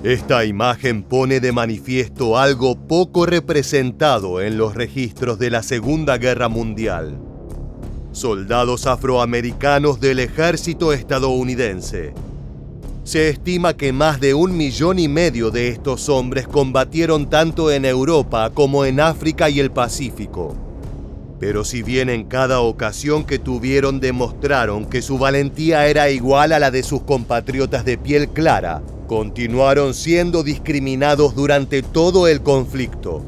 Esta imagen pone de manifiesto algo poco representado en los registros de la Segunda Guerra Mundial. Soldados afroamericanos del ejército estadounidense. Se estima que más de 1,5 millones de estos hombres combatieron tanto en Europa como en África y el Pacífico. Pero si bien en cada ocasión que tuvieron demostraron que su valentía era igual a la de sus compatriotas de piel clara, continuaron siendo discriminados durante todo el conflicto.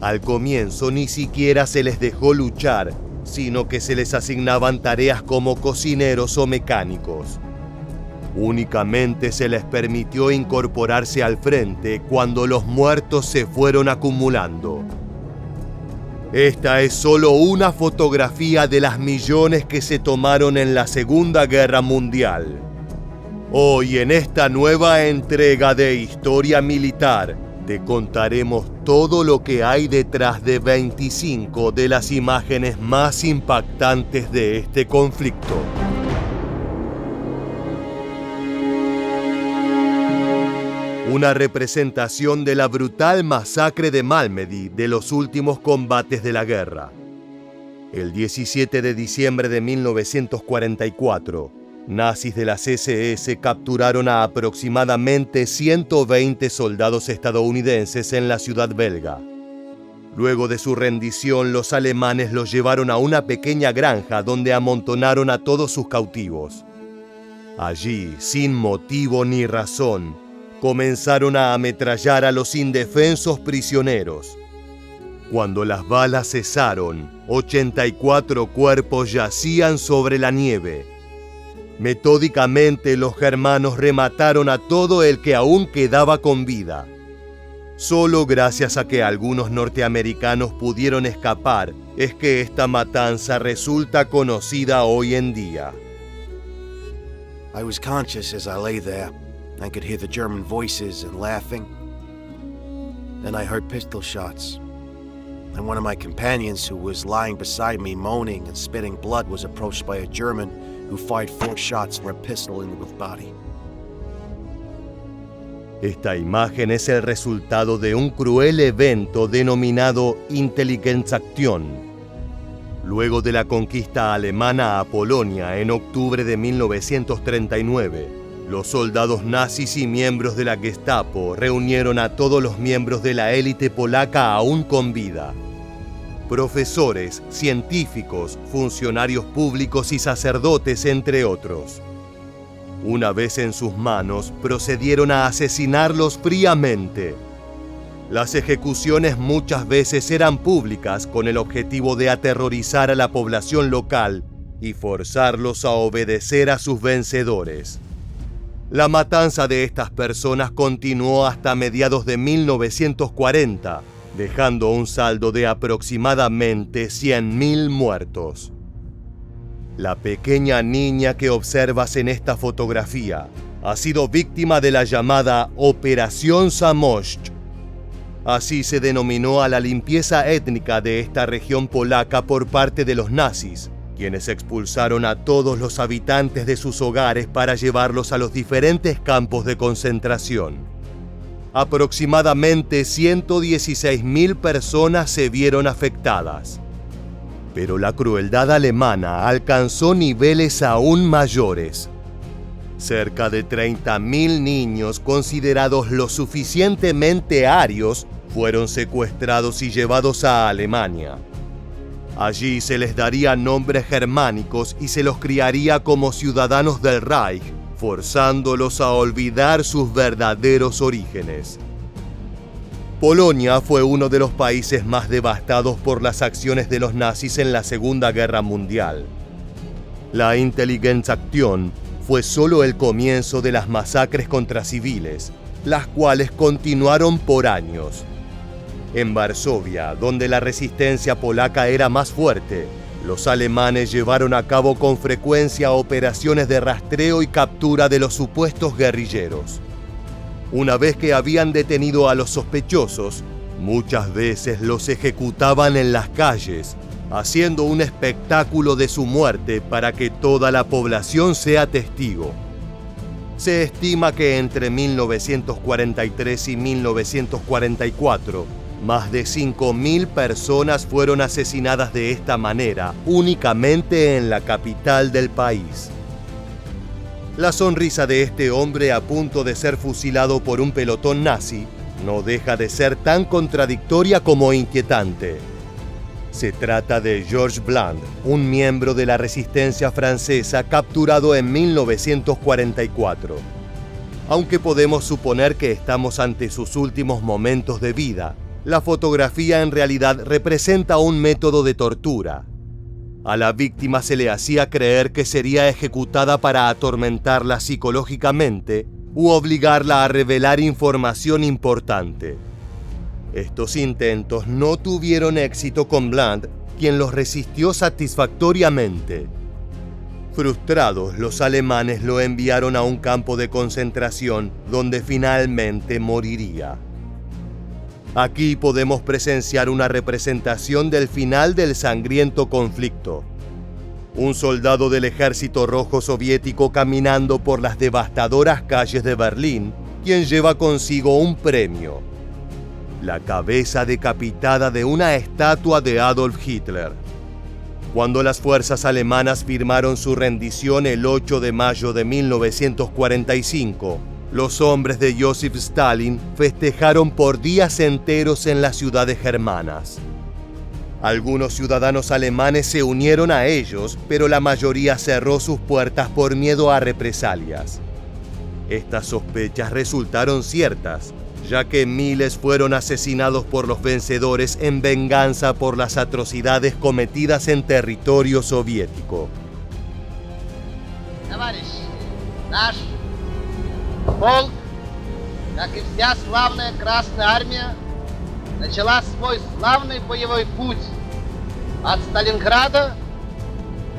Al comienzo ni siquiera se les dejó luchar, sino que se les asignaban tareas como cocineros o mecánicos. Únicamente se les permitió incorporarse al frente cuando los muertos se fueron acumulando. Esta es solo una fotografía de las millones que se tomaron en la Segunda Guerra Mundial. Hoy, en esta nueva entrega de Historia Militar, te contaremos todo lo que hay detrás de 25 de las imágenes más impactantes de este conflicto. Una representación de la brutal masacre de Malmedy de los últimos combates de la guerra. El 17 de diciembre de 1944, nazis de las SS capturaron a aproximadamente 120 soldados estadounidenses en la ciudad belga. Luego de su rendición, los alemanes los llevaron a una pequeña granja donde amontonaron a todos sus cautivos. Allí, sin motivo ni razón, comenzaron a ametrallar a los indefensos prisioneros. Cuando las balas cesaron, 84 cuerpos yacían sobre la nieve. Metódicamente los germanos remataron a todo el que aún quedaba con vida. Solo gracias a que algunos norteamericanos pudieron escapar es que esta matanza resulta conocida hoy en día. I was conscious as I lay there. I could hear the German voices and laughing. Then I heard pistol shots. And one of my companions who was lying beside me moaning and spitting blood was approached by a German who fired 4 shots from a pistol into his body. Esta imagen es el resultado de un cruel evento denominado Intelligenzaktion. Luego de la conquista alemana a Polonia en octubre de 1939, los soldados nazis y miembros de la Gestapo reunieron a todos los miembros de la élite polaca aún con vida. Profesores, científicos, funcionarios públicos y sacerdotes, entre otros. Una vez en sus manos, procedieron a asesinarlos fríamente. Las ejecuciones muchas veces eran públicas con el objetivo de aterrorizar a la población local y forzarlos a obedecer a sus vencedores. La matanza de estas personas continuó hasta mediados de 1940, dejando un saldo de aproximadamente 100.000 muertos. La pequeña niña que observas en esta fotografía ha sido víctima de la llamada Operación Zamość. Así se denominó a la limpieza étnica de esta región polaca por parte de los nazis, quienes expulsaron a todos los habitantes de sus hogares para llevarlos a los diferentes campos de concentración. Aproximadamente 116.000 personas se vieron afectadas. Pero la crueldad alemana alcanzó niveles aún mayores. Cerca de 30.000 niños considerados lo suficientemente arios fueron secuestrados y llevados a Alemania. Allí se les daría nombres germánicos y se los criaría como ciudadanos del Reich, forzándolos a olvidar sus verdaderos orígenes. Polonia fue uno de los países más devastados por las acciones de los nazis en la Segunda Guerra Mundial. La Intelligenzaktion fue solo el comienzo de las masacres contra civiles, las cuales continuaron por años. En Varsovia, donde la resistencia polaca era más fuerte, los alemanes llevaron a cabo con frecuencia operaciones de rastreo y captura de los supuestos guerrilleros. Una vez que habían detenido a los sospechosos, muchas veces los ejecutaban en las calles, haciendo un espectáculo de su muerte para que toda la población sea testigo. Se estima que entre 1943 y 1944, más de 5.000 personas fueron asesinadas de esta manera, únicamente en la capital del país. La sonrisa de este hombre a punto de ser fusilado por un pelotón nazi no deja de ser tan contradictoria como inquietante. Se trata de Georges Bland, un miembro de la resistencia francesa capturado en 1944. Aunque podemos suponer que estamos ante sus últimos momentos de vida, la fotografía en realidad representa un método de tortura. A la víctima se le hacía creer que sería ejecutada para atormentarla psicológicamente u obligarla a revelar información importante. Estos intentos no tuvieron éxito con Bland, quien los resistió satisfactoriamente. Frustrados, los alemanes lo enviaron a un campo de concentración donde finalmente moriría. Aquí podemos presenciar una representación del final del sangriento conflicto. Un soldado del Ejército Rojo Soviético caminando por las devastadoras calles de Berlín, quien lleva consigo un premio: la cabeza decapitada de una estatua de Adolf Hitler. Cuando las fuerzas alemanas firmaron su rendición el 8 de mayo de 1945, los hombres de Joseph Stalin festejaron por días enteros en las ciudades germanas. Algunos ciudadanos alemanes se unieron a ellos, pero la mayoría cerró sus puertas por miedo a represalias. Estas sospechas resultaron ciertas, ya que miles fueron asesinados por los vencedores en venganza por las atrocidades cometidas en territorio soviético. Наш полк, как и вся славная Красная Армия, начала свой славный боевой путь от Сталинграда,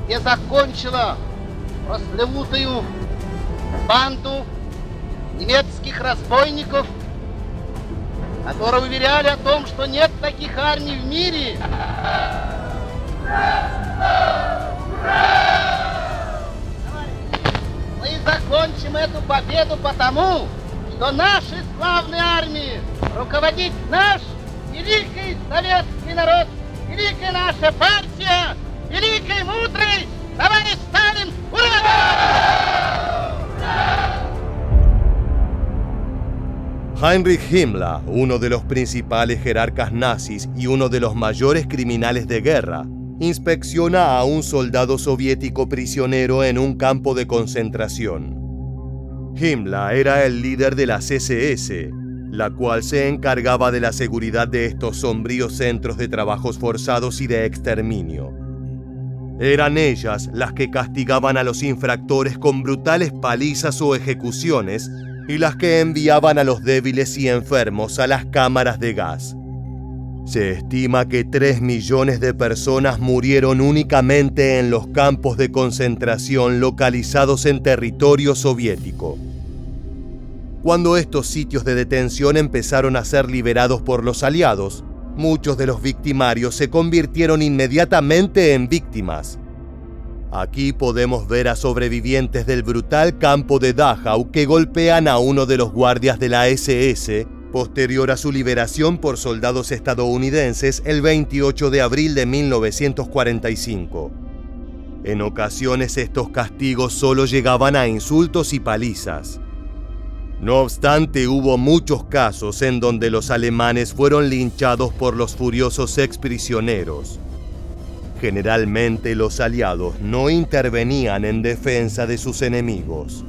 где закончила прославутую банду немецких разбойников, которые уверяли о том, что нет таких армий в мире. Мы закончим эту победу потому, что нашей славной армией руководит наш великий советский народ, великая наша партия, великий мудрый товарищ Сталин. Ура! Heinrich Himmler, uno de los principales jerarcas nazis y uno de los mayores criminales de guerra, inspecciona a un soldado soviético prisionero en un campo de concentración. Himmler era el líder de la SS, la cual se encargaba de la seguridad de estos sombríos centros de trabajos forzados y de exterminio. Eran ellas las que castigaban a los infractores con brutales palizas o ejecuciones y las que enviaban a los débiles y enfermos a las cámaras de gas. Se estima que 3 millones de personas murieron únicamente en los campos de concentración localizados en territorio soviético. Cuando estos sitios de detención empezaron a ser liberados por los aliados, muchos de los victimarios se convirtieron inmediatamente en víctimas. Aquí podemos ver a sobrevivientes del brutal campo de Dachau que golpean a uno de los guardias de la SS, posterior a su liberación por soldados estadounidenses el 28 de abril de 1945. En ocasiones estos castigos solo llegaban a insultos y palizas. No obstante, hubo muchos casos en donde los alemanes fueron linchados por los furiosos exprisioneros. Generalmente los aliados no intervenían en defensa de sus enemigos.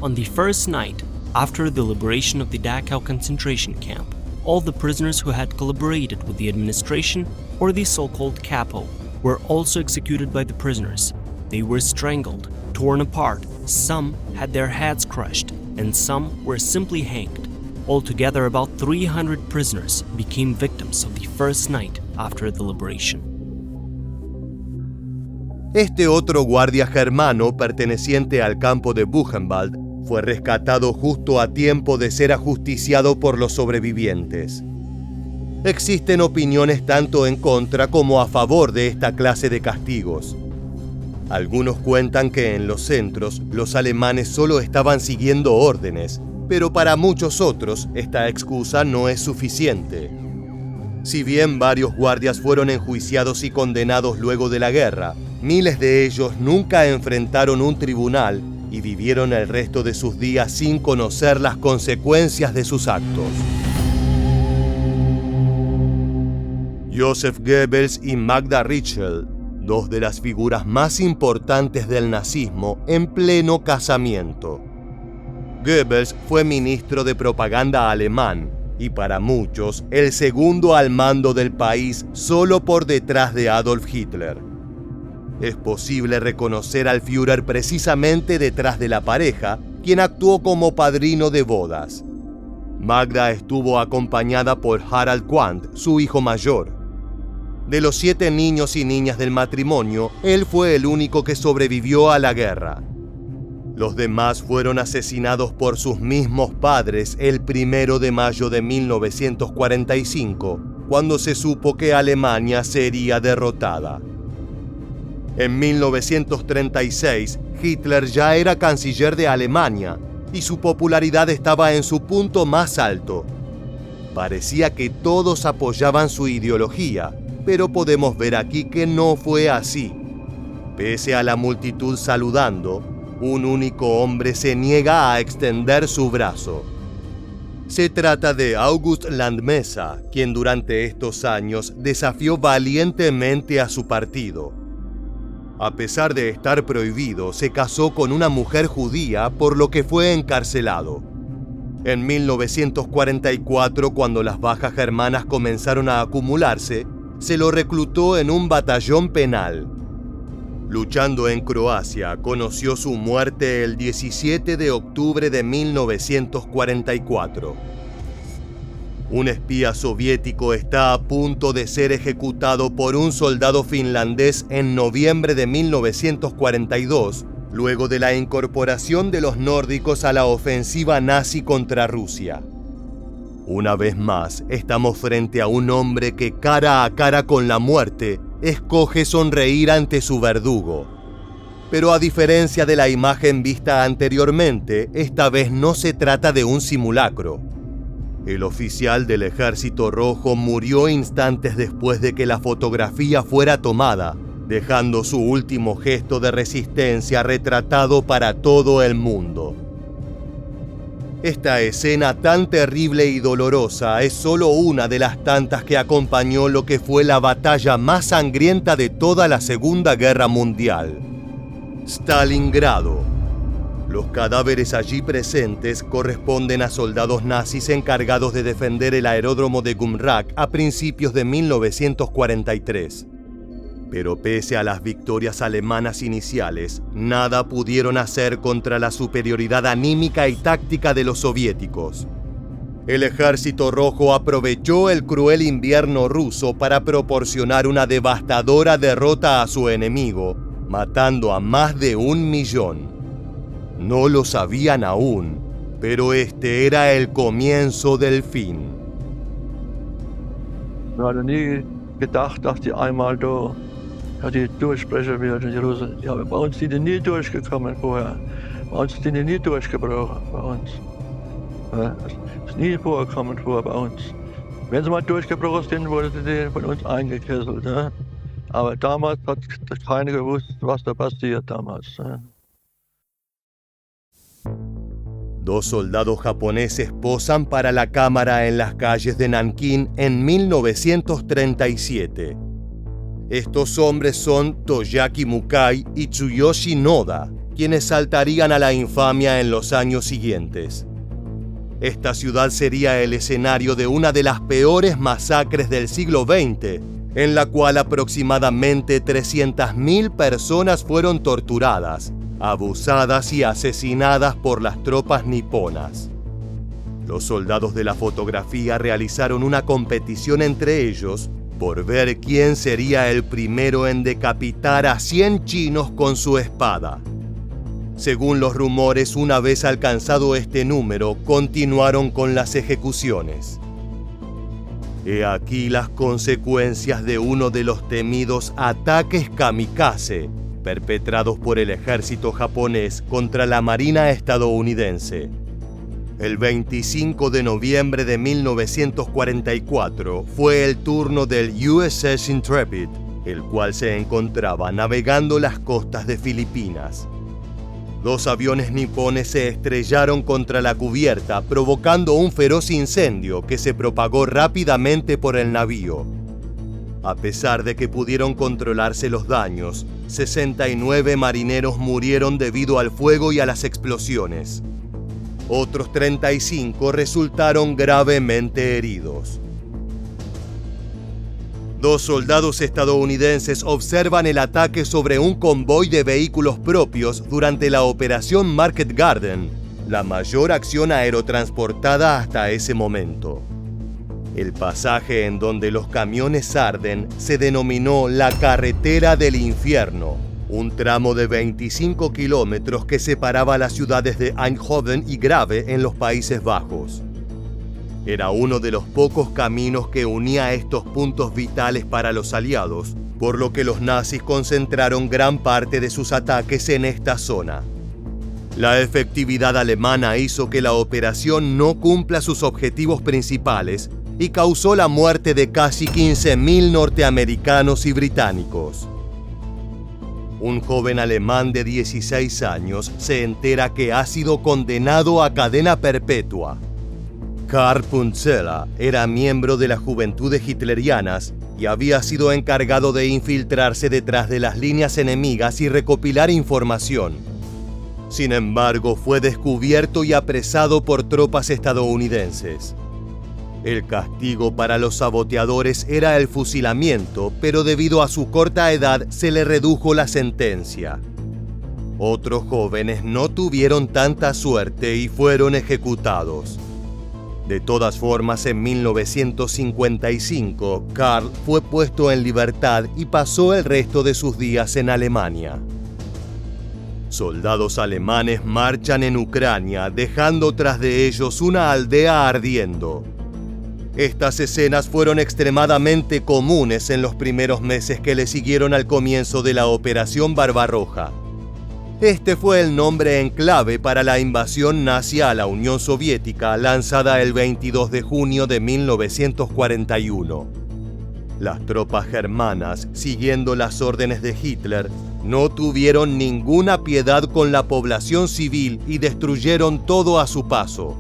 On the first night, after the liberation of the Dachau concentration camp, all the prisoners who had collaborated with the administration, or the so-called capo, were also executed by the prisoners. They were strangled, torn apart, some had their heads crushed, and some were simply hanged. Altogether, about 300 prisoners became victims of the first night after the liberation. Este otro guardia germano perteneciente al campo de Buchenwald fue rescatado justo a tiempo de ser ajusticiado por los sobrevivientes. Existen opiniones tanto en contra como a favor de esta clase de castigos. Algunos cuentan que en los centros los alemanes solo estaban siguiendo órdenes, pero para muchos otros esta excusa no es suficiente. Si bien varios guardias fueron enjuiciados y condenados luego de la guerra, miles de ellos nunca enfrentaron un tribunal y vivieron el resto de sus días sin conocer las consecuencias de sus actos. Joseph Goebbels y Magda Ritschl, dos de las figuras más importantes del nazismo, en pleno casamiento. Goebbels fue ministro de propaganda alemán y para muchos el segundo al mando del país solo por detrás de Adolf Hitler. Es posible reconocer al Führer precisamente detrás de la pareja, quien actuó como padrino de bodas. Magda estuvo acompañada por Harald Quandt, su hijo mayor. De los 7 niños y niñas del matrimonio, él fue el único que sobrevivió a la guerra. Los demás fueron asesinados por sus mismos padres el 1 de mayo de 1945, cuando se supo que Alemania sería derrotada. En 1936, Hitler ya era canciller de Alemania y su popularidad estaba en su punto más alto. Parecía que todos apoyaban su ideología, pero podemos ver aquí que no fue así. Pese a la multitud saludando, un único hombre se niega a extender su brazo. Se trata de August Landmesser, quien durante estos años desafió valientemente a su partido. A pesar de estar prohibido, se casó con una mujer judía, por lo que fue encarcelado. En 1944, cuando las bajas germanas comenzaron a acumularse, se lo reclutó en un batallón penal. Luchando en Croacia, conoció su muerte el 17 de octubre de 1944. Un espía soviético está a punto de ser ejecutado por un soldado finlandés en noviembre de 1942, luego de la incorporación de los nórdicos a la ofensiva nazi contra Rusia. Una vez más, estamos frente a un hombre que cara a cara con la muerte, escoge sonreír ante su verdugo. Pero a diferencia de la imagen vista anteriormente, esta vez no se trata de un simulacro. El oficial del Ejército Rojo murió instantes después de que la fotografía fuera tomada, dejando su último gesto de resistencia retratado para todo el mundo. Esta escena tan terrible y dolorosa es solo una de las tantas que acompañó lo que fue la batalla más sangrienta de toda la Segunda Guerra Mundial: Stalingrado. Los cadáveres allí presentes corresponden a soldados nazis encargados de defender el aeródromo de Gumrak a principios de 1943. Pero pese a las victorias alemanas iniciales, nada pudieron hacer contra la superioridad anímica y táctica de los soviéticos. El Ejército Rojo aprovechó el cruel invierno ruso para proporcionar una devastadora derrota a su enemigo, matando a más de 1 millón. No lo sabían aún, pero este era el comienzo del fin. Wir hadden nie gedacht, dass die einmal die Durchbrecher werden in Jerusalem. Ja, bei uns sind die nie durchgekommen vorher. Bei uns sind die nie durchgebrochen, bei uns. Das ist nie vorgekommen bei uns. Wenn sie mal durchgebrochen sind, wurden sie von uns eingekesselt. Ja? Aber damals hat keiner gewusst, was da passiert damals. Ja? Dos soldados japoneses posan para la cámara en las calles de Nankín en 1937. Estos hombres son Toyaki Mukai y Tsuyoshi Noda, quienes saltarían a la infamia en los años siguientes. Esta ciudad sería el escenario de una de las peores masacres del siglo XX, en la cual aproximadamente 300.000 personas fueron torturadas, abusadas y asesinadas por las tropas niponas. Los soldados de la fotografía realizaron una competición entre ellos por ver quién sería el primero en decapitar a 100 chinos con su espada. Según los rumores, una vez alcanzado este número, continuaron con las ejecuciones. He aquí las consecuencias de uno de los temidos ataques kamikaze, perpetrados por el ejército japonés contra la Marina estadounidense. El 25 de noviembre de 1944 fue el turno del USS Intrepid, el cual se encontraba navegando las costas de Filipinas. 2 aviones nipones se estrellaron contra la cubierta, provocando un feroz incendio que se propagó rápidamente por el navío. A pesar de que pudieron controlarse los daños, 69 marineros murieron debido al fuego y a las explosiones. Otros 35 resultaron gravemente heridos. 2 soldados estadounidenses observan el ataque sobre un convoy de vehículos propios durante la Operación Market Garden, la mayor acción aerotransportada hasta ese momento. El pasaje en donde los camiones arden se denominó la Carretera del Infierno, un tramo de 25 kilómetros que separaba las ciudades de Eindhoven y Grave en los Países Bajos. Era uno de los pocos caminos que unía estos puntos vitales para los aliados, por lo que los nazis concentraron gran parte de sus ataques en esta zona. La efectividad alemana hizo que la operación no cumpla sus objetivos principales y causó la muerte de casi 15.000 norteamericanos y británicos. Un joven alemán de 16 años se entera que ha sido condenado a cadena perpetua. Karl Punzella era miembro de las Juventudes Hitlerianas y había sido encargado de infiltrarse detrás de las líneas enemigas y recopilar información. Sin embargo, fue descubierto y apresado por tropas estadounidenses. El castigo para los saboteadores era el fusilamiento, pero debido a su corta edad se le redujo la sentencia. Otros jóvenes no tuvieron tanta suerte y fueron ejecutados. De todas formas, en 1955, Karl fue puesto en libertad y pasó el resto de sus días en Alemania. Soldados alemanes marchan en Ucrania, dejando tras de ellos una aldea ardiendo. Estas escenas fueron extremadamente comunes en los primeros meses que le siguieron al comienzo de la Operación Barbarroja. Este fue el nombre en clave para la invasión nazi a la Unión Soviética lanzada el 22 de junio de 1941. Las tropas germanas, siguiendo las órdenes de Hitler, no tuvieron ninguna piedad con la población civil y destruyeron todo a su paso.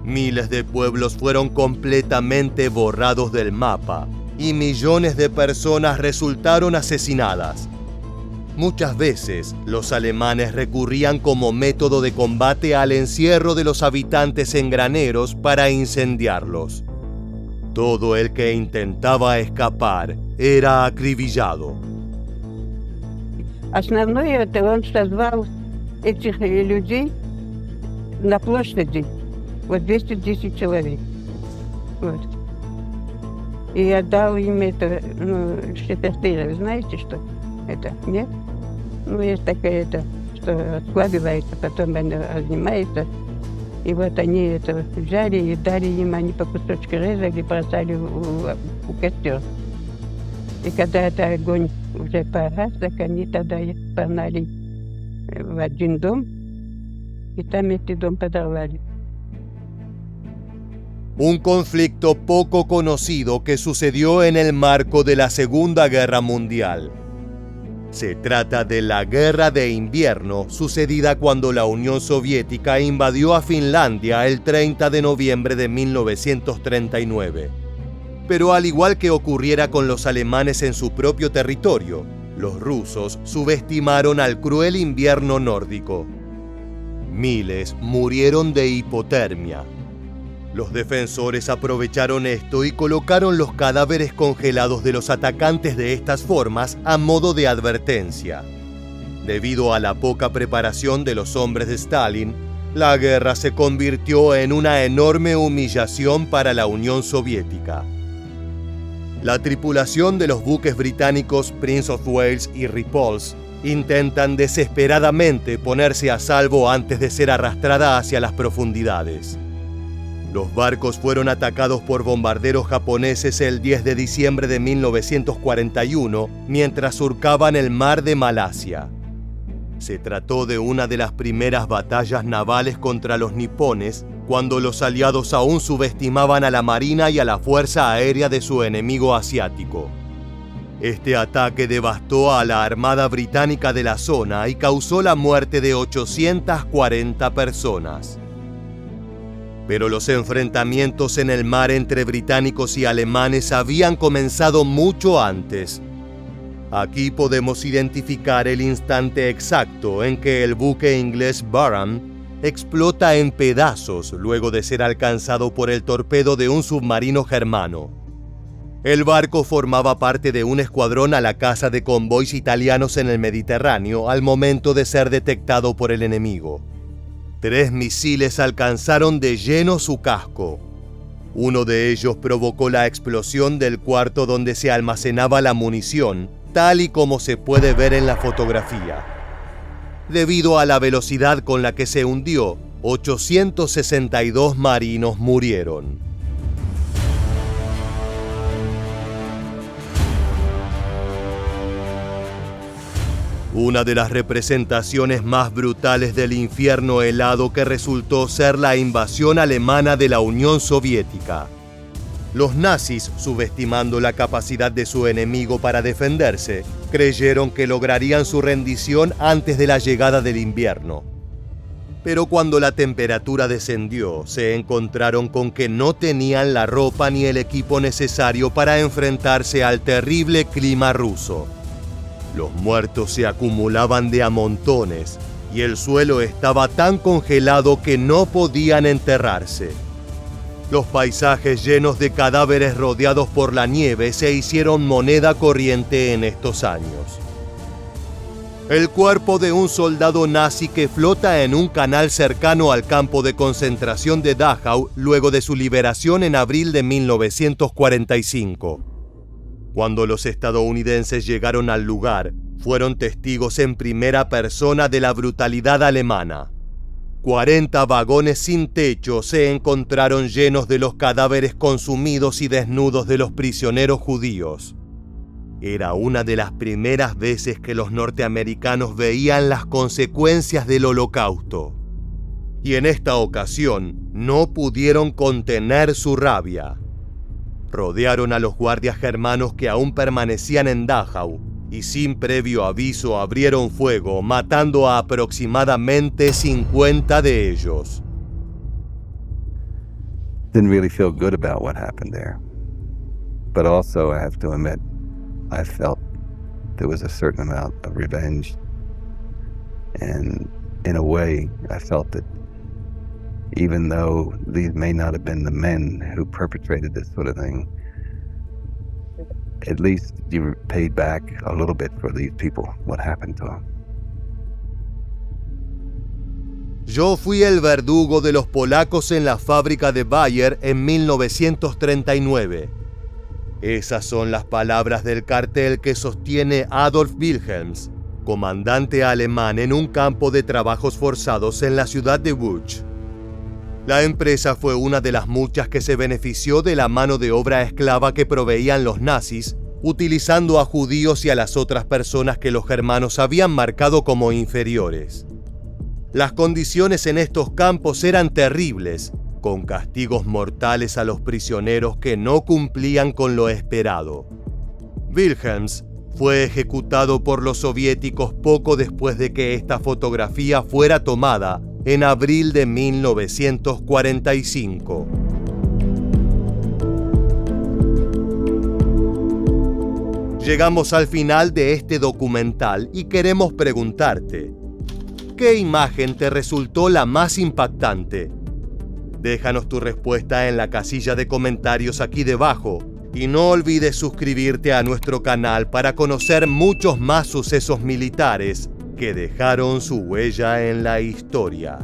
Miles de pueblos fueron completamente borrados del mapa y millones de personas resultaron asesinadas. Muchas veces, los alemanes recurrían como método de combate al encierro de los habitantes en graneros para incendiarlos. Todo el que intentaba escapar era acribillado. Основное это он созвал этих людей на площади, вот 210 человек. Вот. И отдал им это, штепертыля, вы знаете, что это? Нет? Ну, есть такая это, что отскладывается, потом она отнимается. И вот они это взяли и дали им, они по кусочку резали, бросали в костер. И когда это огонь уже погас, так они тогда их погнали в один дом, и там este дом подорвали. Un conflicto poco conocido que sucedió en el marco de la Segunda Guerra Mundial. Se trata de la Guerra de Invierno, sucedida cuando la Unión Soviética invadió a Finlandia el 30 de noviembre de 1939. Pero al igual que ocurriera con los alemanes en su propio territorio, los rusos subestimaron al cruel invierno nórdico. Miles murieron de hipotermia. Los defensores aprovecharon esto y colocaron los cadáveres congelados de los atacantes de estas formas a modo de advertencia. Debido a la poca preparación de los hombres de Stalin, la guerra se convirtió en una enorme humillación para la Unión Soviética. La tripulación de los buques británicos Prince of Wales y Repulse intentan desesperadamente ponerse a salvo antes de ser arrastrada hacia las profundidades. Los barcos fueron atacados por bombarderos japoneses el 10 de diciembre de 1941 mientras surcaban el mar de Malasia. Se trató de una de las primeras batallas navales contra los nipones, cuando los aliados aún subestimaban a la marina y a la fuerza aérea de su enemigo asiático. Este ataque devastó a la armada británica de la zona y causó la muerte de 840 personas. Pero los enfrentamientos en el mar entre británicos y alemanes habían comenzado mucho antes. Aquí podemos identificar el instante exacto en que el buque inglés Barham explota en pedazos luego de ser alcanzado por el torpedo de un submarino germano. El barco formaba parte de un escuadrón a la caza de convoys italianos en el Mediterráneo al momento de ser detectado por el enemigo. 3 misiles alcanzaron de lleno su casco. Uno de ellos provocó la explosión del cuarto donde se almacenaba la munición, tal y como se puede ver en la fotografía. Debido a la velocidad con la que se hundió, 862 marinos murieron. Una de las representaciones más brutales del infierno helado que resultó ser la invasión alemana de la Unión Soviética. Los nazis, subestimando la capacidad de su enemigo para defenderse, creyeron que lograrían su rendición antes de la llegada del invierno. Pero cuando la temperatura descendió, se encontraron con que no tenían la ropa ni el equipo necesario para enfrentarse al terrible clima ruso. Los muertos se acumulaban de a montones y el suelo estaba tan congelado que no podían enterrarse. Los paisajes llenos de cadáveres rodeados por la nieve se hicieron moneda corriente en estos años. El cuerpo de un soldado nazi que flota en un canal cercano al campo de concentración de Dachau luego de su liberación en abril de 1945. Cuando los estadounidenses llegaron al lugar, fueron testigos en primera persona de la brutalidad alemana. 40 vagones sin techo se encontraron llenos de los cadáveres consumidos y desnudos de los prisioneros judíos. Era una de las primeras veces que los norteamericanos veían las consecuencias del Holocausto. Y en esta ocasión no pudieron contener su rabia. Rodearon a los guardias germanos que aún permanecían en Dachau y sin previo aviso abrieron fuego, matando a aproximadamente 50 de ellos. Didn't really feel good about what happened there. But also, I have to admit, I felt there was a certain amount of revenge. And in a way, I felt that even though these may not have been the men who perpetrated this sort of thing, at least you paid back a little bit for these people, what happened to them. Yo fui el verdugo de los polacos en la fábrica de Bayer en 1939. Esas son las palabras del cartel que sostiene Adolf Wilhelms, comandante alemán en un campo de trabajos forzados en la ciudad de Łódź. La empresa fue una de las muchas que se benefició de la mano de obra esclava que proveían los nazis, utilizando a judíos y a las otras personas que los germanos habían marcado como inferiores. Las condiciones en estos campos eran terribles, con castigos mortales a los prisioneros que no cumplían con lo esperado. Wilhelms fue ejecutado por los soviéticos poco después de que esta fotografía fuera tomada en abril de 1945. Llegamos al final de este documental y queremos preguntarte, ¿qué imagen te resultó la más impactante? Déjanos tu respuesta en la casilla de comentarios aquí debajo y no olvides suscribirte a nuestro canal para conocer muchos más sucesos militares que dejaron su huella en la historia.